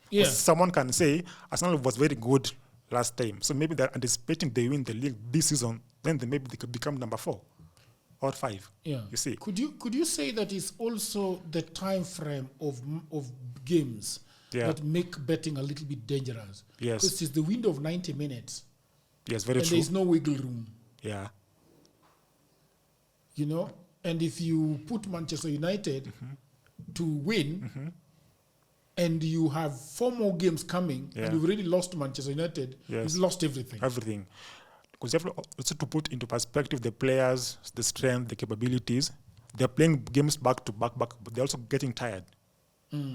Yeah. Someone can say Arsenal was very good last time, so maybe they're anticipating they win the league this season. Then maybe they could become number 4 or 5. Yeah. You see. Could you say that it's also the time frame of games Yeah. that make betting a little bit dangerous. Yes. Because it's the window of 90 minutes. Yes, very And true. there's no wiggle room. Yeah. You know? And if you put Manchester United to win, and you have 4 more games coming, Yeah. and you've already lost Manchester United, Yes. you've lost everything. Everything. Because you have also to put into perspective the players, the strength, the capabilities. They're playing games back to back, but they're also getting tired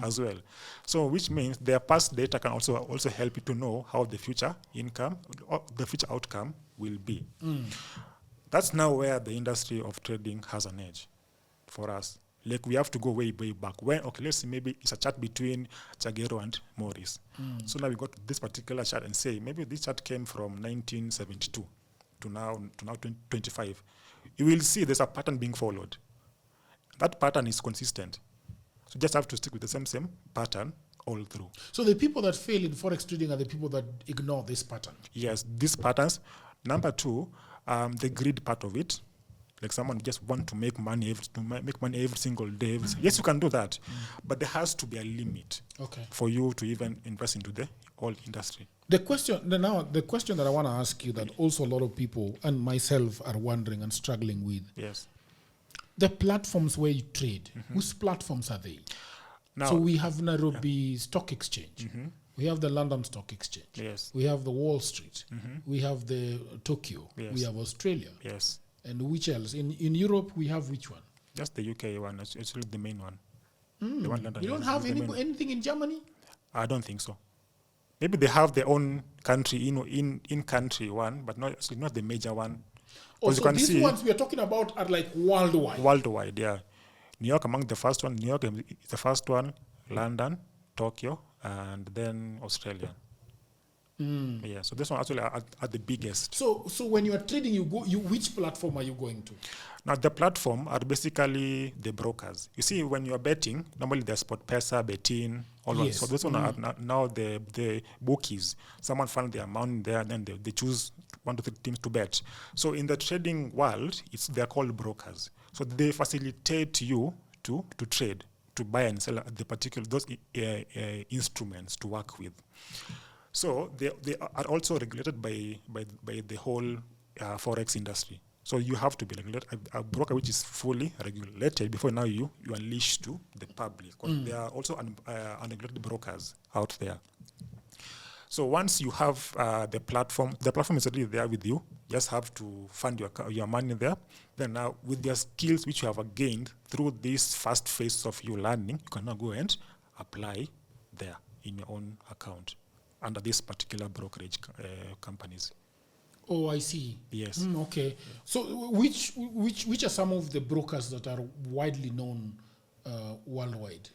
as well. So, which means their past data can also help you to know how the future income, or the future outcome will be. That's now where the industry of trading has an edge for us. Like we have to go way, way back. When let's say maybe it's a chat between Jagero and Maurice. So now we got this particular chat and say maybe this chat came from 1972 to now 2025. You will see there's a pattern being followed. That pattern is consistent. So you just have to stick with the same pattern all through. So the people that fail in Forex trading are the people that ignore this pattern. Yes, these patterns. Number 2, the greed part of it. Like someone just want to make money every single day. Yes, you can do that, but there has to be a limit for you to even invest into the whole industry. The question that I want to ask you that also a lot of people and myself are wondering and struggling with. Yes. The platforms where you trade, whose platforms are they? Now, so we have Nairobi Stock Exchange. We have the London Stock Exchange. Yes. We have the Wall Street. We have the Tokyo. Yes. We have Australia. Yes. And which else? In Europe, we have which one? Just the UK one. It's actually the main one. The one London. We don't have anything in Germany? I don't think so. Maybe they have their own country, in country one, but not the major one. Also, these ones we are talking about are like worldwide. Worldwide, yeah. New York among the first one. New York is the first one. London, Tokyo, and then Australia. Yeah, so this one actually are the biggest. So when you are trading, which platform are you going to? Now the platform are basically the brokers. You see, when you are betting, normally there's SportPesa, Betting, all that. So this one are now the bookies. Someone found their amount there, then they choose 1 to 3 teams to bet. So in the trading world, they're called brokers. So they facilitate you to trade, to buy and sell the particular those instruments to work with. So they are also regulated by the whole Forex industry. So you have to be regulated, a broker which is fully regulated before now you unleash to the public. There are also unregulated brokers out there. So once you have the platform is already there with you. You just have to fund your money there. Then now with your skills which you have gained through this first phase of you learning, you can now go and apply there in your own account under this particular brokerage companies. Oh, I see. Yes. Okay. So which are some of the brokers that are widely known worldwide?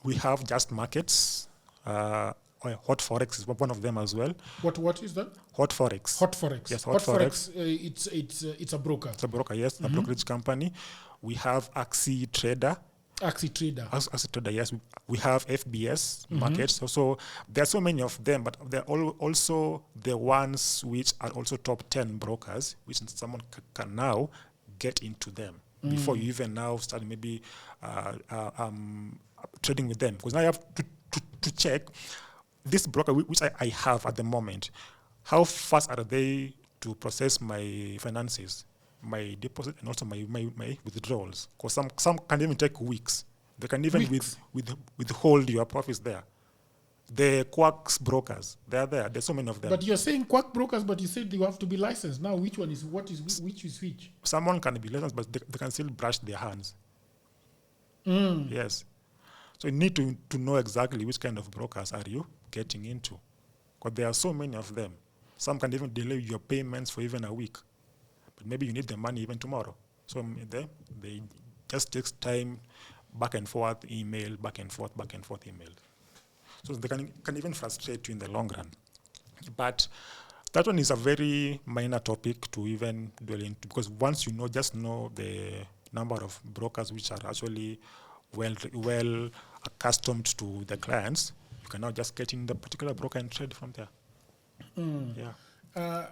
We have Just Markets. Hot Forex is one of them as well. What is that? Hot Forex. Hot Forex. Yes, Hot Forex. It's a broker. It's a broker, yes, a brokerage company. We have Axie Trader. Axie Trader, yes. We have FBS markets. So there are so many of them, but they're also the ones which are also top 10 brokers, which someone can now get into them before you even now start maybe trading with them. Because now you have to check this broker which I have at the moment, how fast are they to process my finances, my deposit, and also my withdrawals? Because some can even take weeks. They can even withhold your profits there. The Quacks brokers, they're there. There's so many of them. But you're saying Quack brokers, but you said you have to be licensed. Now, which one is which is which? Someone can be licensed, but they can still brush their hands. Yes. So you need to know exactly which kind of brokers are you getting into. Because there are so many of them. Some can even delay your payments for even a week. But maybe you need the money even tomorrow. So they just takes time, back and forth email, back and forth email. So they can even frustrate you in the long run. But that one is a very minor topic to even dwell into, because once you just know the number of brokers which are actually well accustomed to the clients, you can now just get in the particular broker and trade from there. Yeah.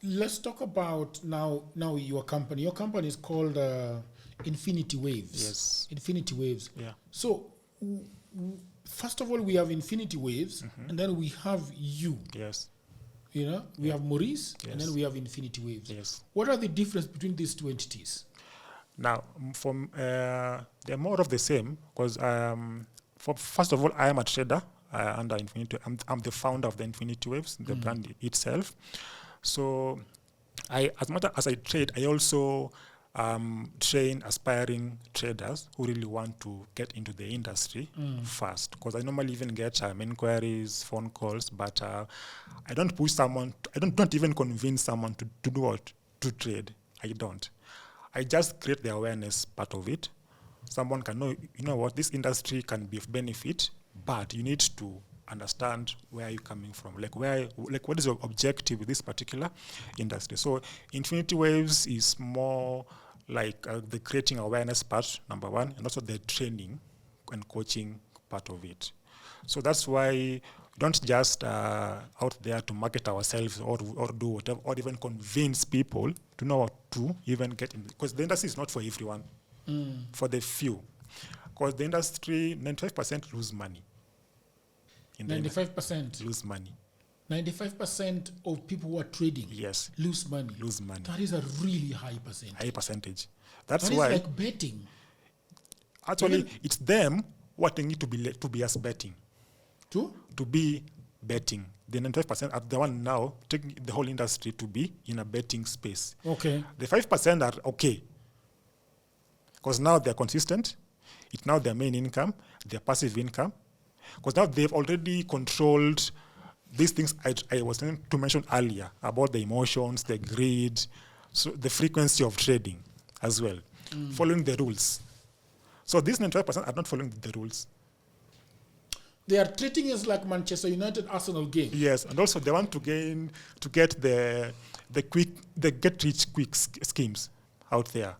Let's talk about now your company. Your company is called Infinity Waves. Yes. Infinity Waves. Yeah. So first of all, we have Infinity Waves, and then we have you. Yes. You know, we have Maurice, and Yes. then we have Infinity Waves. Yes. What are the difference between these two entities? Now, they're more of the same because, first of all, I am a trader under Infinity. I'm the founder of the Infinity Waves, the brand itself. So, as much as I trade, I also train aspiring traders who really want to get into the industry first. Because I normally even get inquiries, phone calls, but I don't push someone. I don't even convince someone to do what to trade. I don't. I just create the awareness part of it. Someone can know, you know what, this industry can be of benefit, but you need to understand where you're coming from. What is your objective with this particular industry? So Infinity Waves is more like the creating awareness part, number one, and also the training and coaching part of it. So that's why we don't just out there to market ourselves or do whatever, or even convince people to know what to even get in. Because the industry is not for everyone, for the few. Because the industry, 95% lose money. 95% lose money. 95% of people who are trading lose money. Lose money. That is a really high percentage. High percentage. That's that why. Is like betting. Actually, it's them what they need to be as betting. To be betting. The 95% are the one now taking the whole industry to be in a betting space. Okay. The 5% are okay. Because now they're consistent. It's now their main income, their passive income. Because now they've already controlled these things I was trying to mention earlier about the emotions, the greed, so the frequency of trading as well, following the rules. So these 95% are not following the rules. They are treating it like Manchester United Arsenal game. Yes, and also they want to get the get rich quick schemes out there.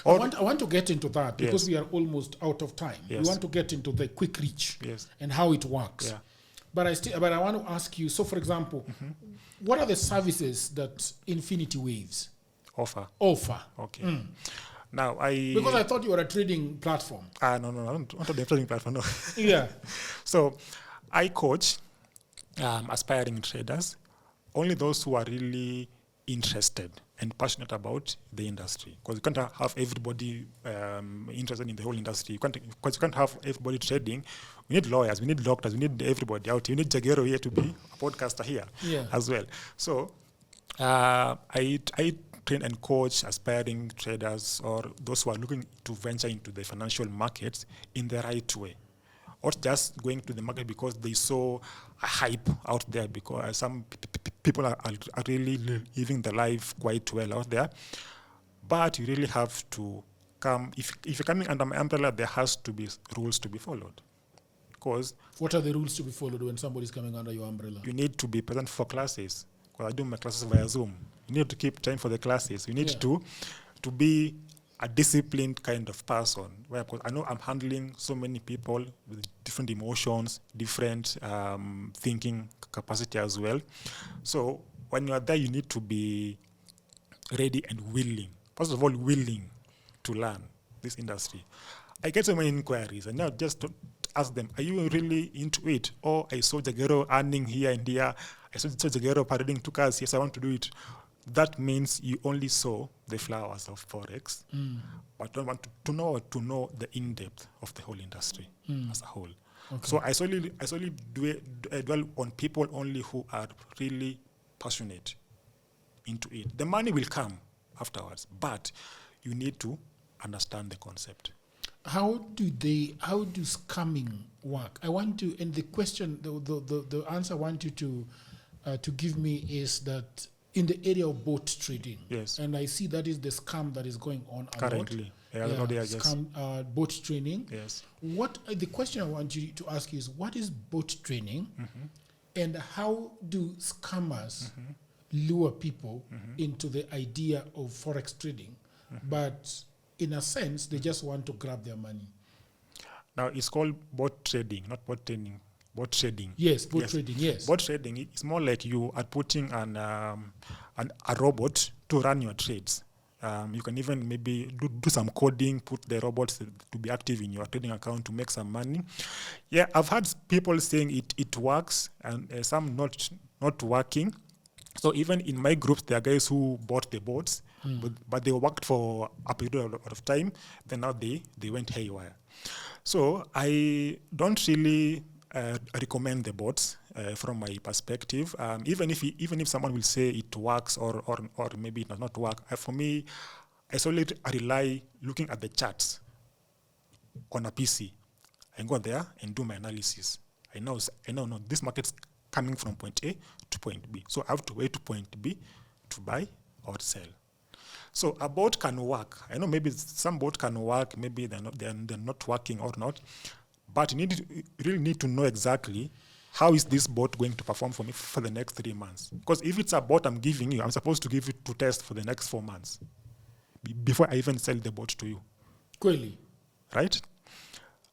I want to get into that because Yes. we are almost out of time. Yes. We want to get into the quick reach Yes. and how it works. Yeah. But I want to ask you, so for example, what are the services that Infinity Waves Offer. Okay. Now because I thought you were a trading platform. No, I don't want the trading platform. No. Yeah. So I coach aspiring traders, only those who are really interested and passionate about the industry. Because you can't have everybody interested in the whole industry. Because you can't have everybody trading. We need lawyers, we need doctors, we need everybody out here. We need Jagero here to be a podcaster here as well. So I train and coach aspiring traders or those who are looking to venture into the financial markets in the right way. Or just going to the market because they saw a hype out there, because some people are really living their life quite well out there. But you really have to come, if you're coming under my umbrella, there has to be rules to be followed. Because what are the rules to be followed when somebody's coming under your umbrella? You need to be present for classes. Because I do my classes via Zoom. You need to keep time for the classes. You need to be a disciplined kind of person. Where, because I know I'm handling so many people with different emotions, different thinking capacity as well. So when you are there, you need to be ready and willing. First of all, willing to learn this industry. I get so many inquiries, and now just to ask them, are you really into it? Or I saw Jagero earning here and there. I saw Jagero parading 2 cars. Yes, I want to do it. That means you only saw the flowers of Forex, but don't want to know the in-depth of the whole industry as a whole. Okay. So I solely dwell on people only who are really passionate into it. The money will come afterwards, but you need to understand the concept. How do scamming work? I want to, and the question, the answer I want you to give me is that in the area of boat trading, yes, and I see that is the scam that is going on currently. Boat trading. Yes. What the question I want you to ask you is, what is boat trading, and how do scammers lure people into the idea of Forex trading, but in a sense they just want to grab their money? Now it's called boat trading, not boat trading. Boat trading. Yes, boat trading. Yes. Boat trading is more like you are putting a robot to run your trades, You can even maybe do some coding, put the robots to be active in your trading account to make some money. Yeah, I've had people saying it works, and some not working. So even in my groups, there are guys who bought the bots, but they worked for a period of time. Then now they went haywire. So I don't really recommend the bots from my perspective. Even if someone will say it works or maybe it does not work, for me, I solely rely looking at the charts on a PC. I go there and do my analysis. I know no, this market's coming from point A to point B. So I have to wait to point B to buy or sell. So a bot can work. I know maybe some bot can work, maybe they're not working or not, but you really need to know exactly how is this bot going to perform for me for the next 3 months. Because if it's a bot I'm giving you, I'm supposed to give it to test for the next 4 months before I even sell the bot to you. Clearly. Right?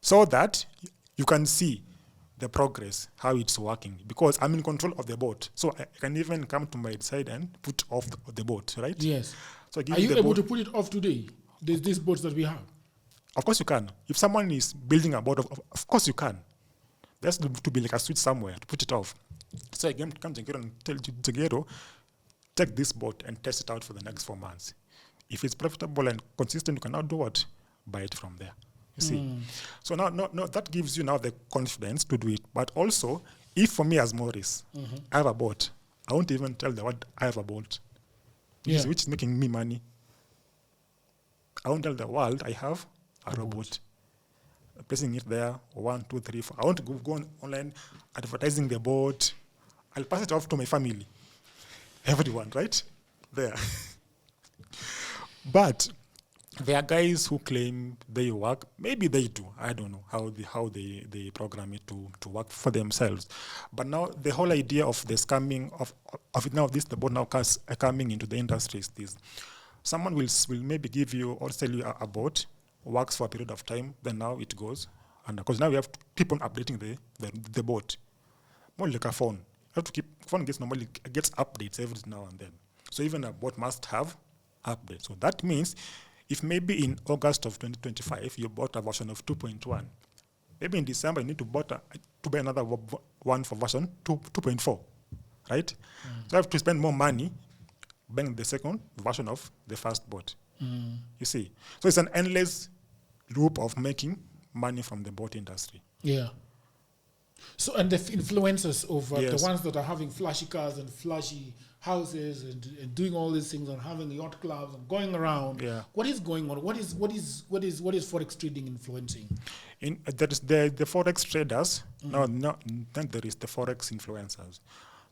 So that you can see the progress, how it's working, because I'm in control of the bot. So I can even come to my side and put off the bot, right? Yes. So are you able to put it off today? There's these bots that we have. Of course you can. If someone is building a bot, of course you can. There's to be like a switch somewhere to put it off. So I can come to Jagero and tell Jagero, take this bot and test it out for the next 4 months. If it's profitable and consistent, you can now do what? Buy it from there. You see? So now that gives you now the confidence to do it. But also, if for me as Maurice, I have a bot, I won't even tell the world I have a bot, which is making me money. I won't tell the world I have a robot. Placing it there, 1, 2, 3, 4. I want to go online, advertising the bot. I'll pass it off to my family. Everyone, right? There. But there are guys who claim they work. Maybe they do. I don't know how they program it to work for themselves. But now the whole idea of the scamming of it now, the bot now coming into the industry is this. Someone will maybe give you or sell you a bot, works for a period of time, then now it goes. And because now we have to keep on updating the bot. More like a phone. You have to phone gets updates every now and then. So even a bot must have updates. So that means if maybe in August of 2025 you bought a version of 2.1, maybe in December you need to buy another one for version 2.4, right? So you have to spend more money buying the second version of the first bot. You see, so it's an endless loop of making money from the bot industry. Yeah. So and the influencers of Yes. the ones that are having flashy cars and flashy houses and doing all these things and having yacht clubs and going around. Yeah. What is going on? What is Forex trading influencing? That is the Forex traders. Then there is the Forex influencers.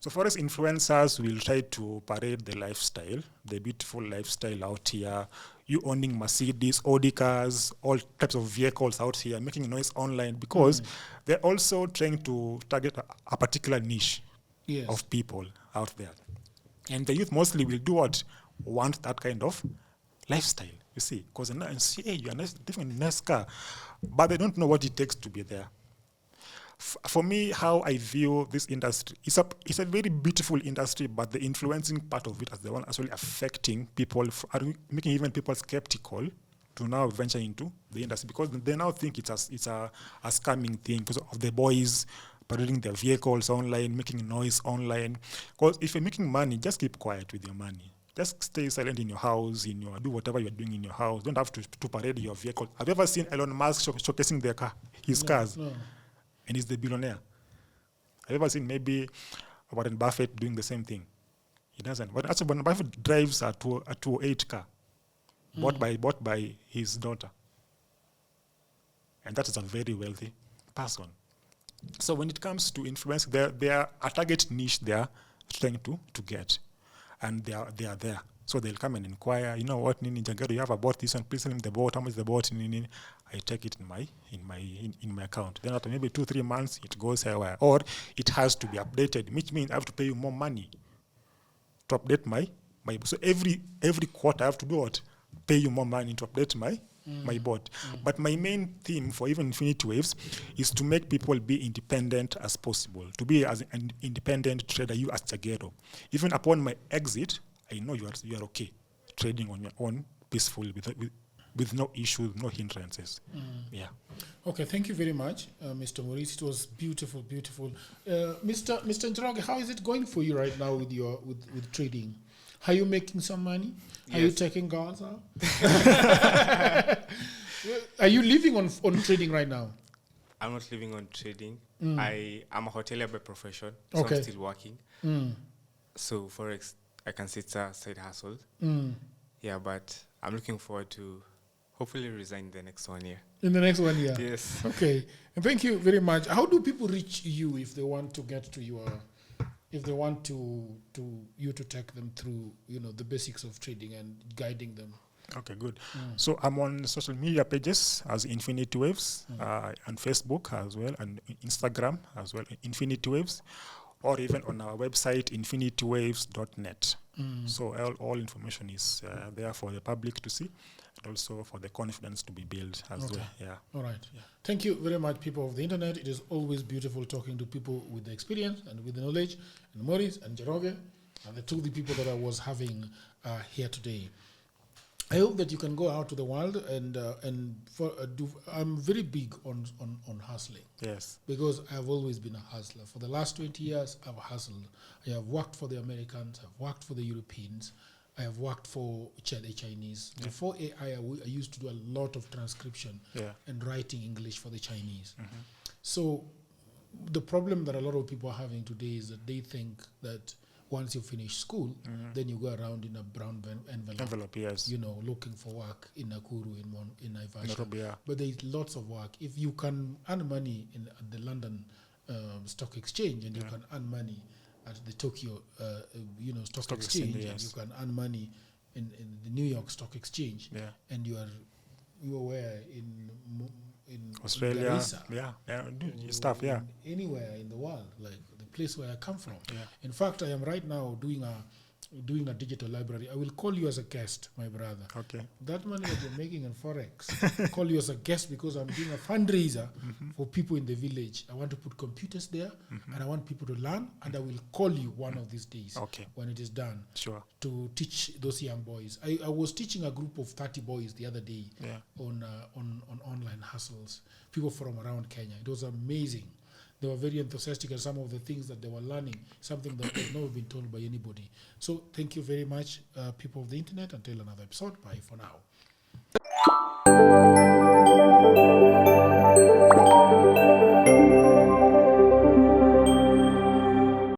So Forex influencers will try to parade the lifestyle, the beautiful lifestyle out here. You owning Mercedes, Audi cars, all types of vehicles out here, making noise online because they're also trying to target a particular niche of people out there. And the youth mostly will do what? Want that kind of lifestyle, you see. Because they see, hey, you're living in a nice car. But they don't know what it takes to be there. For me, how I view this industry, it's a very beautiful industry, but the influencing part of it is the one actually affecting people, making even people skeptical to now venture into the industry because they now think it's a scamming thing because of the boys parading their vehicles online, making noise online. Because if you're making money, just keep quiet with your money. Just stay silent in your house, do whatever you're doing in your house. Don't have to parade your vehicle. Have you ever seen Elon Musk showcasing his cars? No. And he's the billionaire. Have you ever seen maybe Warren Buffett doing the same thing? He doesn't. But actually, Warren Buffett drives a 208 car bought by his daughter. And that is a very wealthy person. So when it comes to influence, they are a target niche they are trying to get. And they are there. So they'll come and inquire, you know what, Nini Jagero, you have a bot, this one, please sell him the bot, how much is the bot, Nini? I take it in my account. Then after maybe 2-3 months, it goes away. Or it has to be updated, which means I have to pay you more money to update my so every quarter I have to do what? Pay you more money to update my bot. But my main theme for even Infinity Waves is to make people be independent as possible, to be as an independent trader, you as Jagero. Even upon my exit, I know you are okay. trading on your own peacefully with no issues, no hindrances. Yeah. Okay, thank you very much, Mr. Maurice. It was beautiful, beautiful. Mr. Njoroge, how is it going for you right now with your with trading? Are you making some money? Are you Yes. taking girls out? Are you living on trading right now? I'm not living on trading. I'm a hotelier by profession, so Okay. I'm still working. So Forex, I can say it's a side hustle. Yeah, but I'm looking forward to hopefully resign the next 1 year. In the next 1 year? Yes. Okay. And thank you very much. How do people reach you if they want to get to your, if they want to you to take them through, the basics of trading and guiding them? Okay, good. So I'm on social media pages as Infinity Waves, on Facebook as well, and Instagram as well, Infinity Waves, or even on our website, infinitywaves.net. So all information is there for the public to see, and also for the confidence to be built as well. Yeah. All right. Yeah. Thank you very much, people of the internet. It is always beautiful talking to people with the experience and with the knowledge, and Maurice and Jerro, and the two people that I was having here today. I hope that you can go out to the world and I'm very big on hustling. Yes. Because I've always been a hustler. For the last 20 years, I've hustled. I have worked for the Americans. I've worked for the Europeans. I have worked for the Chinese. Yeah. Before AI, I used to do a lot of transcription and writing English for the Chinese. So the problem that a lot of people are having today is that they think that once you finish school, then you go around in a brown envelope, yes. Looking for work in Nakuru, in Naivasha. Nairobi, yeah. But there's lots of work. If you can earn money at the London Stock Exchange, and you can earn money at the Tokyo, Stock Exchange, yes. and you can earn money in the New York Stock Exchange, and you are where in Australia, stuff, anywhere in the world, like the place where I come from. In fact, I am right now doing a digital library. I will call you as a guest, my brother. Okay. That money that you're making in Forex, call you as a guest because I'm doing a fundraiser for people in the village. I want to put computers there, and I want people to learn, and I will call you one of these days when it is done. Sure. To teach those young boys. I was teaching a group of 30 boys the other day on online hustles, people from around Kenya. It was amazing. They were very enthusiastic, and some of the things that they were learning, something that they've never been told by anybody. So thank you very much, people of the internet. Until another episode, bye for now.